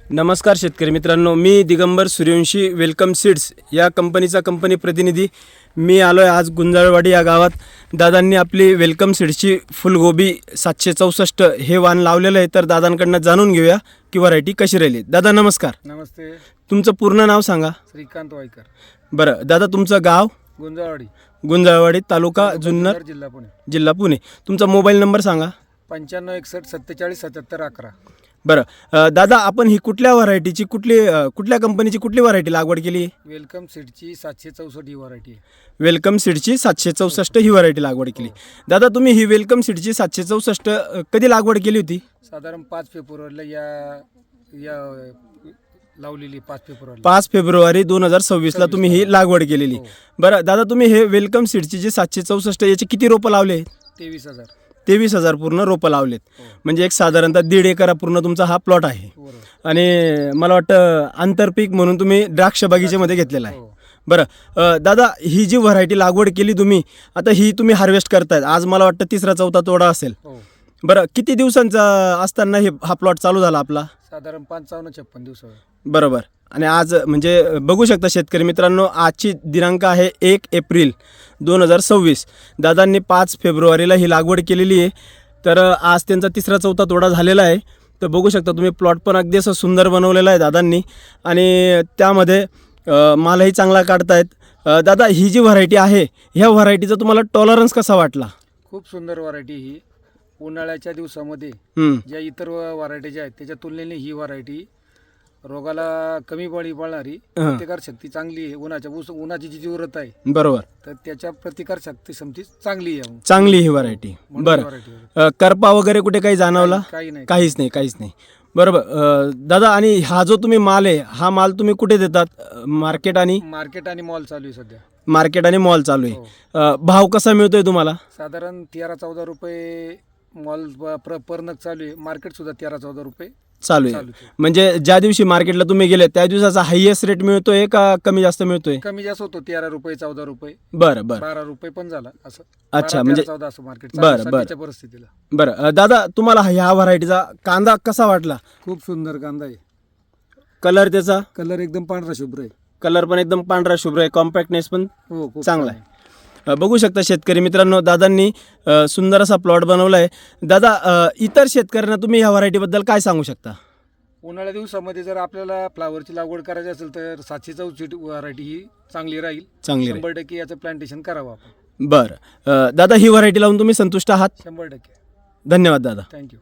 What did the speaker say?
नमस्कार शेतकरी मित्रांनो, मी दिगंबर सूर्यवंशी वेलकम सीड्स या कंपनीचा कंपनी प्रतिनिधी मी आलो आहे आज गुंजाळवाडी या गावात. दादांनी आपली वेलकम सीड्सची फुलगोबी 764 हे वाण लावलेलं आहे. तर दादांकडनं जाणून घेऊया की व्हरायटी कशी राहिली. दादा नमस्कार. नमस्ते. तुमचं पूर्ण नाव सांगा. श्रीकांत वाईकर. बरं दादा, तुमचं गाव? गुंजाळवाडी. गुंजाळवाडी, तालुका जुन्नर, जिल्हा पुणे. जिल्हा पुणे. तुमचा मोबाईल नंबर सांगा. 95 61 47 77 11. बरं दादा, आपण ही कुठल्या व्हरायटीची कुठल्या कंपनीची कुठली व्हरायटी लागवड केली आहे? वेलकम सीडची 764 ही व्हरायटी आहे. वेलकम सीडची 764 ही व्हरायटी लागवड केली. दादा, तुम्ही ही वेलकम सीडची 764 कधी लागवड केली होती? साधारण 5 फेब्रुवारीला या लावलेली. 5 फेब्रुवारी 2026 ला तुम्ही ही लागवड केलेली. बरं दादा, तुम्ही हे वेलकम सीडची जे 764 याचे किती रोपं लावले? 23,000 पूर्ण रोपं लावलेत. म्हणजे एक साधारणतः 1.5 एकर पूर्ण तुमचा हा प्लॉट आहे. आणि मला वाटतं आंतरपीक म्हणून तुम्ही द्राक्ष बगीचेमध्ये घेतलेला आहे. बरं दादा, ही जी व्हरायटी लागवड केली तुम्ही, आता ही तुम्ही हार्वेस्ट करतायत. आज मला वाटतं 3रा-4था तोडा असेल. बरं, किती दिवसांचा असताना हा प्लॉट चालू झाला आपला? साधारण 55-56 दिवसावर. बरोबर. आणि आज म्हणजे बघू शकता शेतकरी मित्रांनो, आजची दिनांक आहे 1 एप्रिल 2026. दादांनी 5 फेब्रुवारीला ही लागवड केलेली आहे. तर आज त्यांचा 3रा-4था तोडा झालेला आहे. तर बघू शकता तुम्ही, प्लॉट पण अगदी असं सुंदर बनवलेला आहे दादांनी. आणि त्यामध्ये मालही चांगला काढतायत. दादा, ही जी व्हरायटी आहे ह्या व्हरायटीचा तुम्हाला टॉलरन्स कसा वाटला? खूप सुंदर व्हरायटी ही. उन्हाळ्याच्या दिवसामध्ये ज्या इतर व्हरायटी ज्या आहेत त्याच्या तुलनेने ही व्हरायटी रोगाला कमी बळी पडणारी, प्रतिकार शक्ती चांगली आहे. उन्हाची जी तीव्रता आहे, बरोबर, तर त्याच्या प्रतिकार शक्ती समती चांगली ही व्हरायटी. बरं, करपा वगैरे कुठे काही जाणवला? काहीच नाही. बरोबर दादा, आणि हा जो तुम्ही माल आहे, हा माल तुम्ही कुठे देतात? मार्केट आणि मॉल चालू आहे सध्या. मार्केट आणि मॉल चालू आहे. भाव कसा मिळतोय तुम्हाला? साधारण 13-14 रुपये मॉल पर नग चालू आहे. मार्केट सुद्धा 13-14 रुपये चालू आहे. म्हणजे ज्या दिवशी मार्केटला तुम्ही गेले त्या दिवसाचा हायएस्ट रेट मिळतोय का कमी जास्त मिळतोय? कमी जास्त होतो. 13 रुपये 14 रुपये. बरं 12 रुपये पण झाला असं. अच्छा, म्हणजे 14 असं मार्केट बरं परिस्थितीला. बरं दादा, तुम्हाला ह्या व्हरायटीचा कांदा कसा वाटला? खूप सुंदर कांदा आहे. कलर त्याचा? कलर एकदम पांढरा शुभ्र आहे. कलर पण एकदम पांढरा शुभ्र आहे. कॉम्पॅक्टनेस पण चांगला आहे. बघू शकता शेतकरी मित्रांनो, दादांनी सुंदर असा प्लॉट बनवला आहे. दादा, इतर शेतकऱ्यांना तुम्ही ह्या व्हरायटीबद्दल काय सांगू शकता? उन्हाळ्या दिवसामध्ये जर आपल्याला फ्लावरची लागवड करायची असेल तर 764 व्हरायटी ही चांगली राहील. 100% याचं प्लांटेशन करावं आपण. बरं दादा, ही व्हरायटी लावून तुम्ही संतुष्ट आहात? 100%. धन्यवाद दादा. थँक्यू.